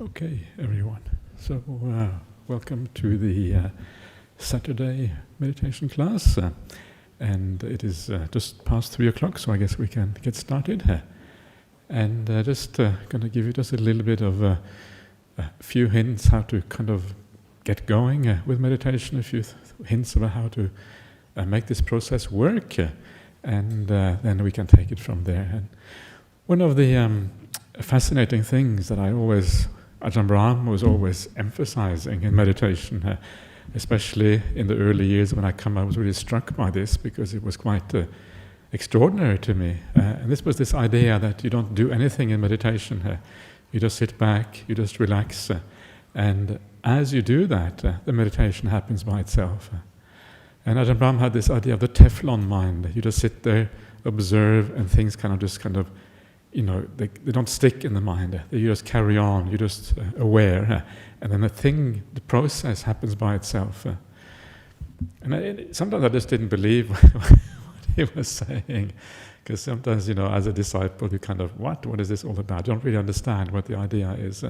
Okay, everyone. So, welcome to the Saturday meditation class. And it is just past 3 o'clock, so I guess we can get started. And just going to give you just a little bit of a few hints how to kind of get going with meditation, a few hints about how to make this process work, and then we can take it from there. And one of the fascinating things that Ajahn Brahmali was always emphasizing in meditation, especially in the early years when I was really struck by this because it was quite extraordinary to me. And this was this idea that you don't do anything in meditation. You just sit back, you just relax, and as you do that, the meditation happens by itself. And Ajahn Brahmali had this idea of the Teflon mind. You just sit there, observe, and things they don't stick in the mind. You just carry on, you're just aware. And then the process happens by itself. And sometimes I just didn't believe what he was saying. Because sometimes, as a disciple, you kind of, what is this all about? You don't really understand what the idea is.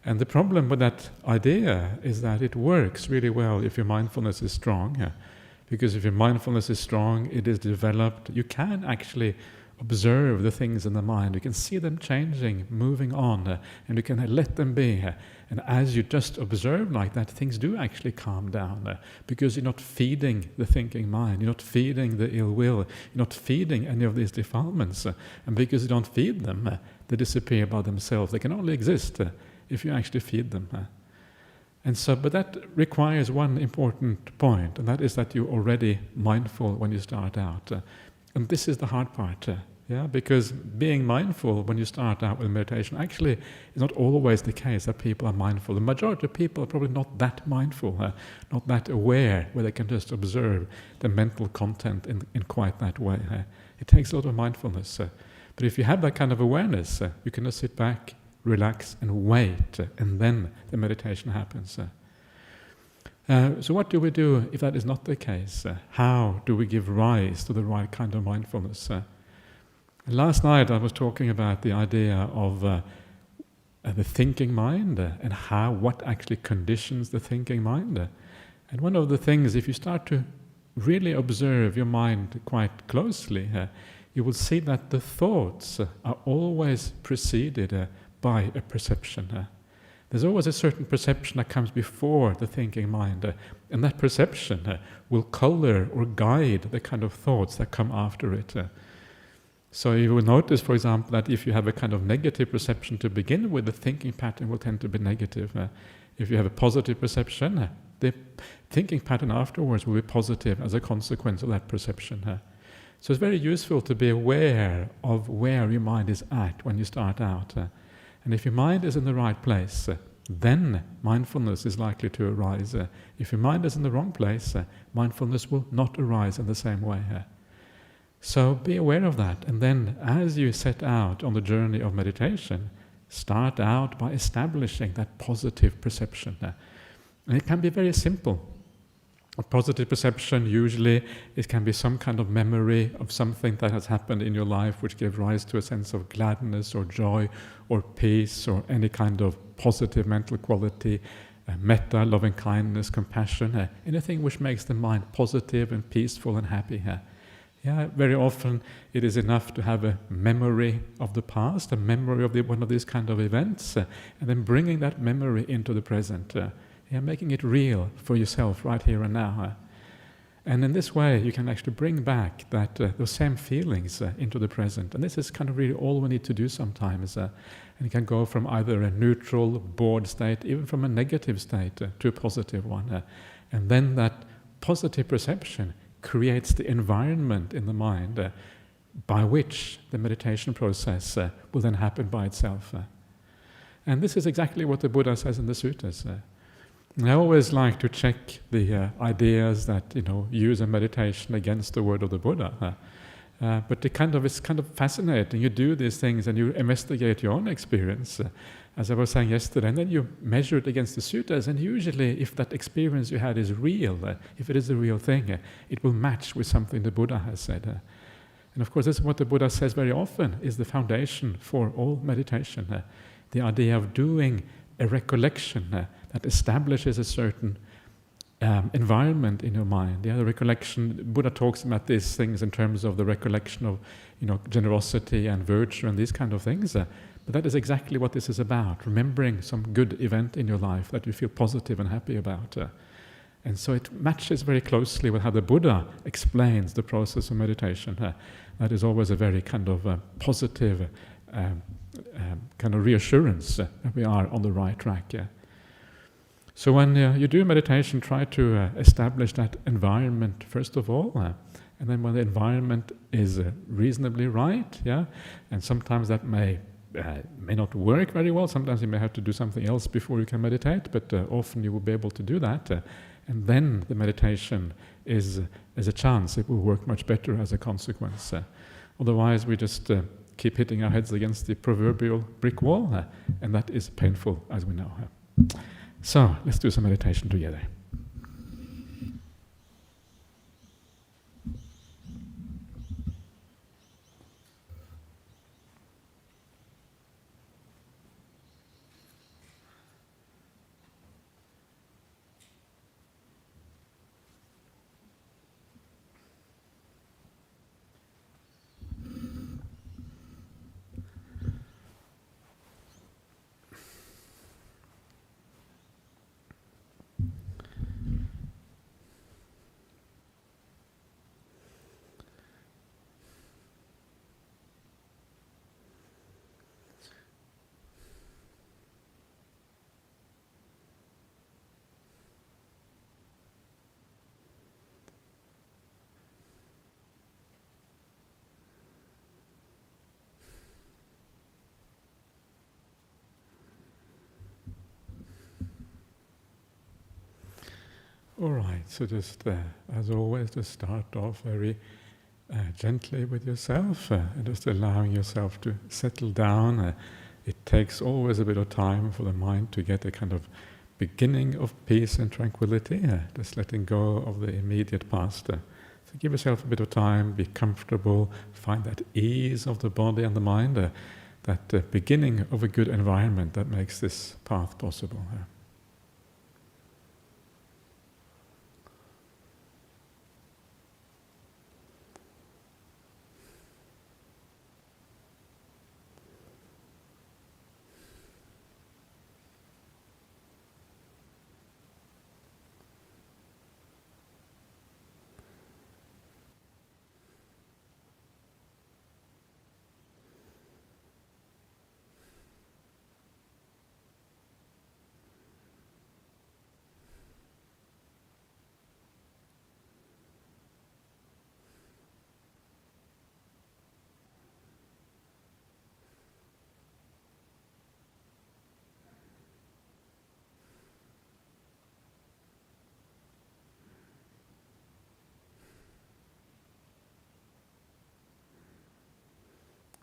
And the problem with that idea is that it works really well if your mindfulness is strong. Because if your mindfulness is strong, it is developed, you can actually observe the things in the mind. You can see them changing, moving on, and you can let them be. And as you just observe like that, things do actually calm down, because you're not feeding the thinking mind, you're not feeding the ill will, you're not feeding any of these defilements. And because you don't feed them, they disappear by themselves. They can only exist if you actually feed them. But that requires one important point, and that is that you're already mindful when you start out. And this is the hard part, because being mindful when you start out with meditation actually is not always the case that people are mindful. The majority of people are probably not that mindful, not that aware, where they can just observe the mental content in quite that way. It takes a lot of mindfulness. But if you have that kind of awareness, you can just sit back, relax, and wait, and then the meditation happens. So what do we do if that is not the case? How do we give rise to the right kind of mindfulness? Last night I was talking about the idea of the thinking mind and what actually conditions the thinking mind. And one of the things, if you start to really observe your mind quite closely, you will see that the thoughts are always preceded by a perception. There's always a certain perception that comes before the thinking mind, and that perception will color or guide the kind of thoughts that come after it. So you will notice, for example, that if you have a kind of negative perception to begin with, the thinking pattern will tend to be negative. If you have a positive perception, the thinking pattern afterwards will be positive as a consequence of that perception. So it's very useful to be aware of where your mind is at when you start out. And if your mind is in the right place, then mindfulness is likely to arise. If your mind is in the wrong place, mindfulness will not arise in the same way. So be aware of that. And then as you set out on the journey of meditation, start out by establishing that positive perception. And it can be very simple. A positive perception, usually it can be some kind of memory of something that has happened in your life which gave rise to a sense of gladness or joy or peace or any kind of positive mental quality, metta, loving kindness, compassion, anything which makes the mind positive and peaceful and happy. Very often it is enough to have a memory of the past, a memory of one of these kind of events, and then bringing that memory into the present. Making it real for yourself right here and now. And in this way you can actually bring back those same feelings into the present. And this is kind of really all we need to do sometimes. And you can go from either a neutral, bored state, even from a negative state to a positive one. And then that positive perception creates the environment in the mind by which the meditation process will then happen by itself. And this is exactly what the Buddha says in the suttas. I always like to check the ideas that use a meditation against the word of the Buddha. But it's kind of fascinating. You do these things and you investigate your own experience, as I was saying yesterday, and then you measure it against the suttas. And usually, if that experience you had is real, if it is a real thing, it will match with something the Buddha has said. And of course, this is what the Buddha says very often is the foundation for all meditation. the idea of doing a recollection that establishes a certain environment in your mind. The recollection, Buddha talks about these things in terms of the recollection of, generosity and virtue and these kind of things. But that is exactly what this is about, remembering some good event in your life that you feel positive and happy about. And so it matches very closely with how the Buddha explains the process of meditation. That is always a very kind of positive kind of reassurance that we are on the right track. So when you do meditation, try to establish that environment first of all, and then when the environment is reasonably right, and sometimes that may not work very well. Sometimes you may have to do something else before you can meditate, but often you will be able to do that. And then the meditation is a chance. It will work much better as a consequence. Otherwise, we just keep hitting our heads against the proverbial brick wall, and that is painful, as we know. So, let's do some meditation together. All right, so just as always, just start off very gently with yourself and just allowing yourself to settle down. It takes always a bit of time for the mind to get a kind of beginning of peace and tranquility, just letting go of the immediate past. So give yourself a bit of time, be comfortable, find that ease of the body and the mind, that beginning of a good environment that makes this path possible.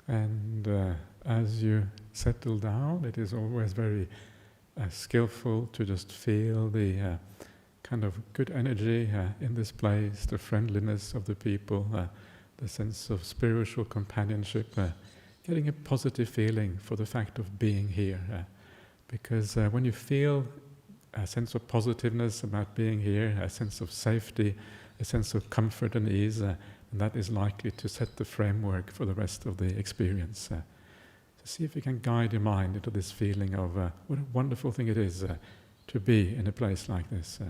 And as you settle down, it is always very skillful to just feel the kind of good energy in this place, the friendliness of the people, the sense of spiritual companionship, getting a positive feeling for the fact of being here. Because when you feel a sense of positiveness about being here, a sense of safety, a sense of comfort and ease, and that is likely to set the framework for the rest of the experience. So see if you can guide your mind into this feeling of what a wonderful thing it is to be in a place like this.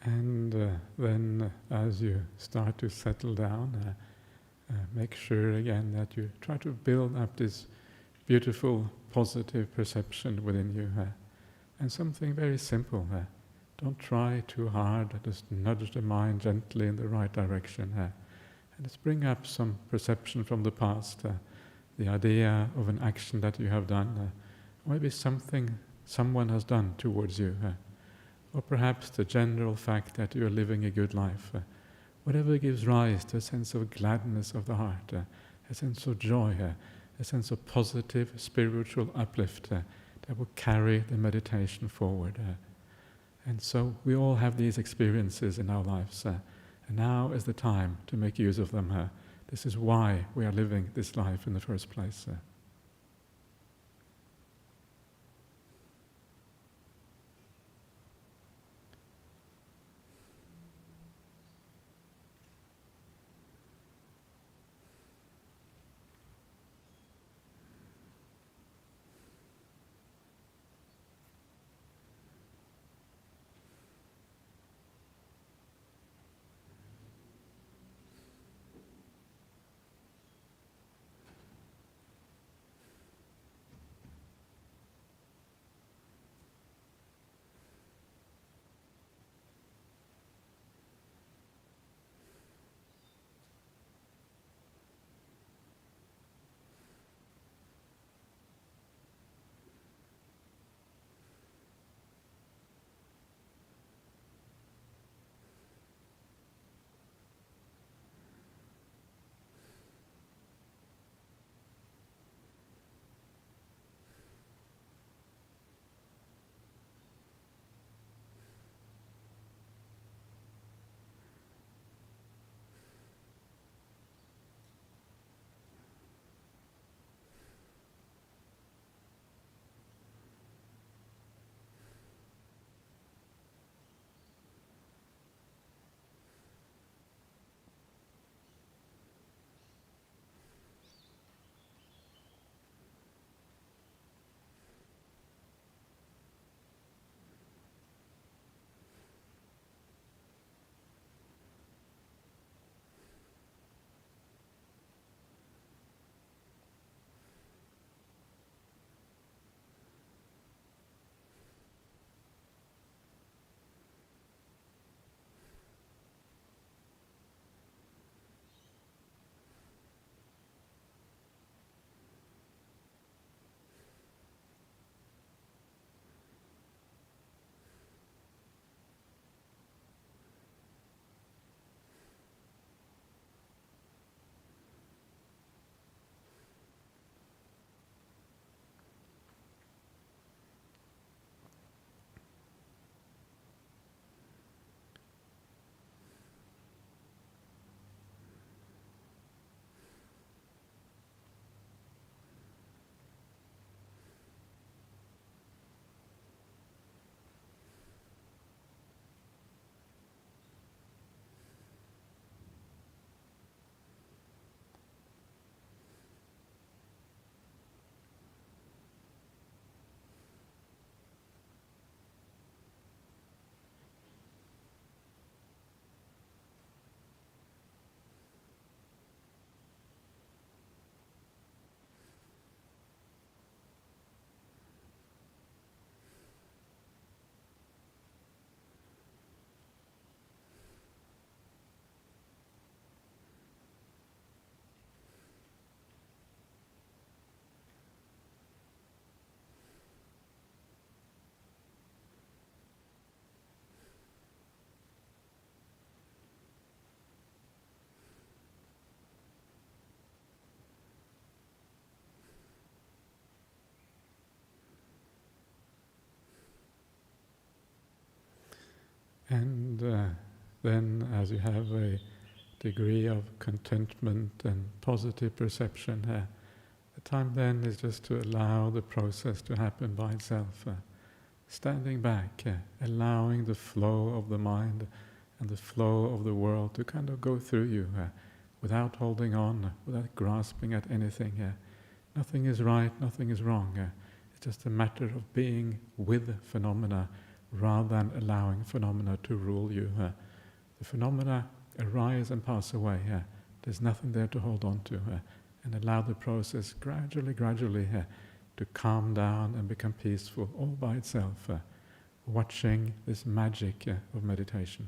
And then as you start to settle down, make sure again that you try to build up this beautiful, positive perception within you. And something very simple. Don't try too hard, just nudge the mind gently in the right direction. And just bring up some perception from the past, the idea of an action that you have done, maybe something someone has done towards you, or perhaps the general fact that you are living a good life. Whatever gives rise to a sense of gladness of the heart, a sense of joy, a sense of positive spiritual uplift that will carry the meditation forward. And so we all have these experiences in our lives, and now is the time to make use of them. This is why we are living this life in the first place. And then as you have a degree of contentment and positive perception, the time then is just to allow the process to happen by itself. Standing back, allowing the flow of the mind and the flow of the world to kind of go through you without holding on, without grasping at anything. Nothing is right, nothing is wrong. It's just a matter of being with phenomena rather than allowing phenomena to rule you. The phenomena arise and pass away. There's nothing there to hold on to. And allow the process gradually to calm down and become peaceful all by itself, watching this magic of meditation.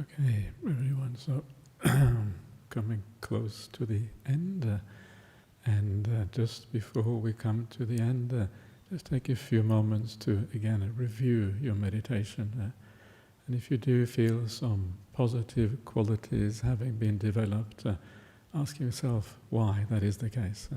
Okay, everyone, so coming close to the end, and just before we come to the end, just take a few moments to again review your meditation. And if you do feel some positive qualities having been developed, ask yourself why that is the case.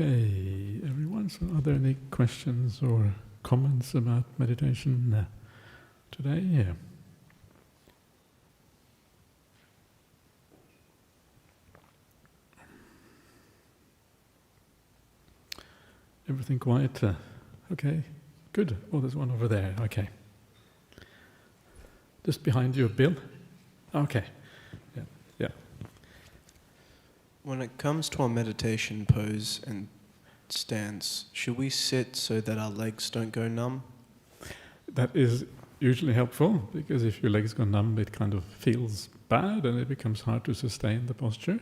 Okay, everyone, so are there any questions or comments about meditation today? Yeah. Everything quiet? Okay, good. Oh, there's one over there. Okay. Just behind you, Bill? Okay. Yeah. Yeah. When it comes to our meditation pose and stance, should we sit so that our legs don't go numb? That is usually helpful, because if your legs go numb, it kind of feels bad and it becomes hard to sustain the posture.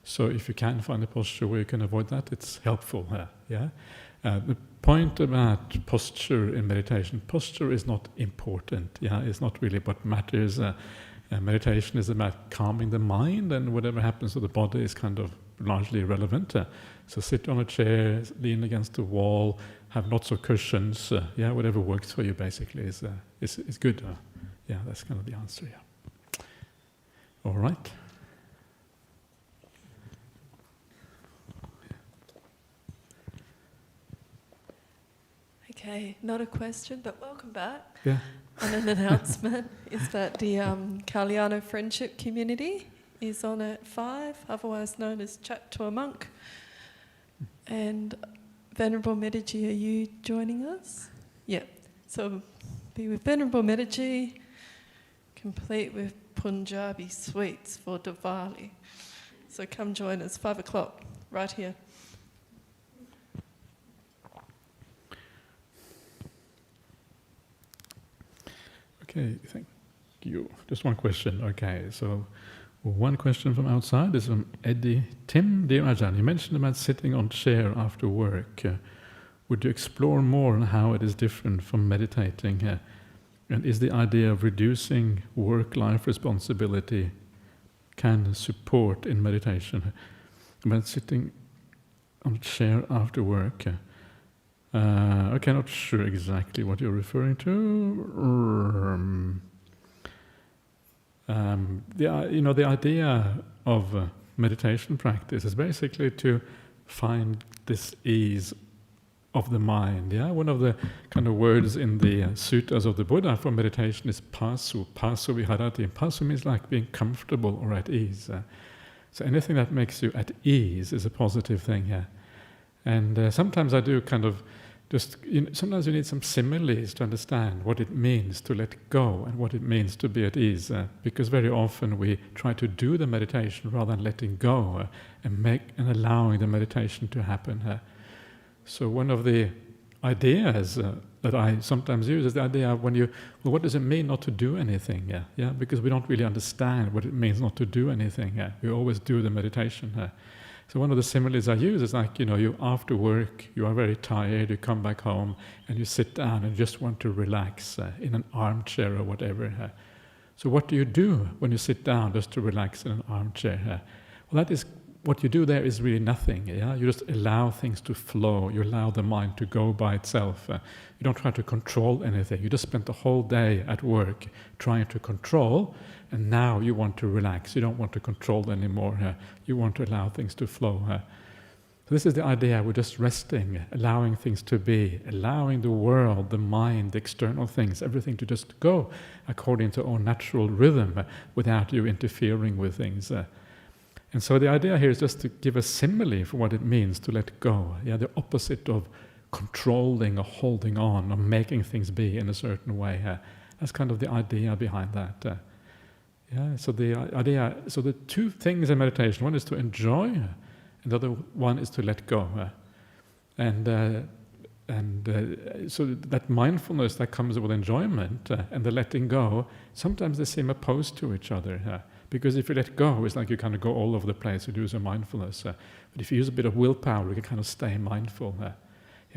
So if you can find a posture where you can avoid that, it's helpful. The point about posture in meditation, posture is not important. It's not really what matters. Meditation is about calming the mind, and whatever happens to the body is kind of largely irrelevant. So sit on a chair, lean against the wall, have lots of cushions. Whatever works for you basically is good. That's kind of the answer. All right. Okay, not a question, but welcome back. Yeah. And an announcement is that the Kalyana Friendship Community is on at 5, otherwise known as Chat to a Monk. And Venerable Metaji, are you joining us? Yeah. So be with Venerable Metaji, complete with Punjabi sweets for Diwali. So come join us, 5 o'clock, right here. Okay, thank you. Just one question. Okay, so one question from outside is from Eddie Tim. Dear Ajahn, you mentioned about sitting on chair after work. Would you explore more on how it is different from meditating? And is the idea of reducing work-life responsibility can support in meditation? About sitting on a chair after work. Okay, not sure exactly what you're referring to. The idea of meditation practice is basically to find this ease of the mind. One of the kind of words in the suttas of the Buddha for meditation is pasu. Pasu viharati. Pasu means like being comfortable or at ease. So anything that makes you at ease is a positive thing. And sometimes I do kind of sometimes you need some similes to understand what it means to let go and what it means to be at ease. Because very often we try to do the meditation rather than letting go and allowing the meditation to happen. So one of the ideas that I sometimes use is the idea of what does it mean not to do anything? Because we don't really understand what it means not to do anything. We always do the meditation. So one of the similes I use is like, you after work, you are very tired, you come back home and you sit down and just want to relax in an armchair or whatever. So what do you do when you sit down just to relax in an armchair? Well, that is what you do there is really nothing. Yeah, you just allow things to flow. You allow the mind to go by itself. You don't try to control anything. You just spent the whole day at work trying to control, and now you want to relax. You don't want to control anymore. You want to allow things to flow. So this is the idea. We're just resting, allowing things to be, allowing the world, the mind, the external things, everything to just go according to our natural rhythm, without you interfering with things. And so the idea here is just to give a simile for what it means to let go. Yeah, the opposite of controlling or holding on or making things be in a certain way. That's kind of the idea behind that. So the two things in meditation: one is to enjoy, and the other one is to let go. So that mindfulness that comes with enjoyment and the letting go, sometimes they seem opposed to each other. Because if you let go, it's like you kind of go all over the place. You do some mindfulness. But if you use a bit of willpower, you can kind of stay mindful.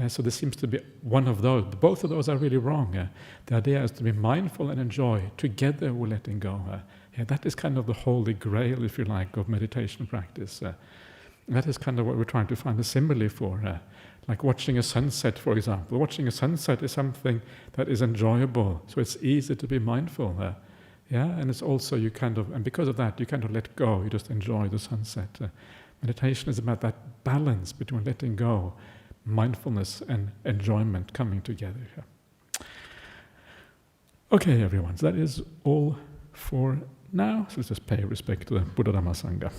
So there seems to be one of those. Both of those are really wrong. The idea is to be mindful and enjoy together with letting go. That is kind of the holy grail, if you like, of meditation practice. That is kind of what we're trying to find a simile for. Like watching a sunset, for example. Watching a sunset is something that is enjoyable, so it's easy to be mindful. And it's also and because of that, you kind of let go. You just enjoy the sunset. Meditation is about that balance between letting go, mindfulness, and enjoyment coming together. Okay, everyone. So that is all for now. So let's just pay respect to the Buddha Dhamma Sangha.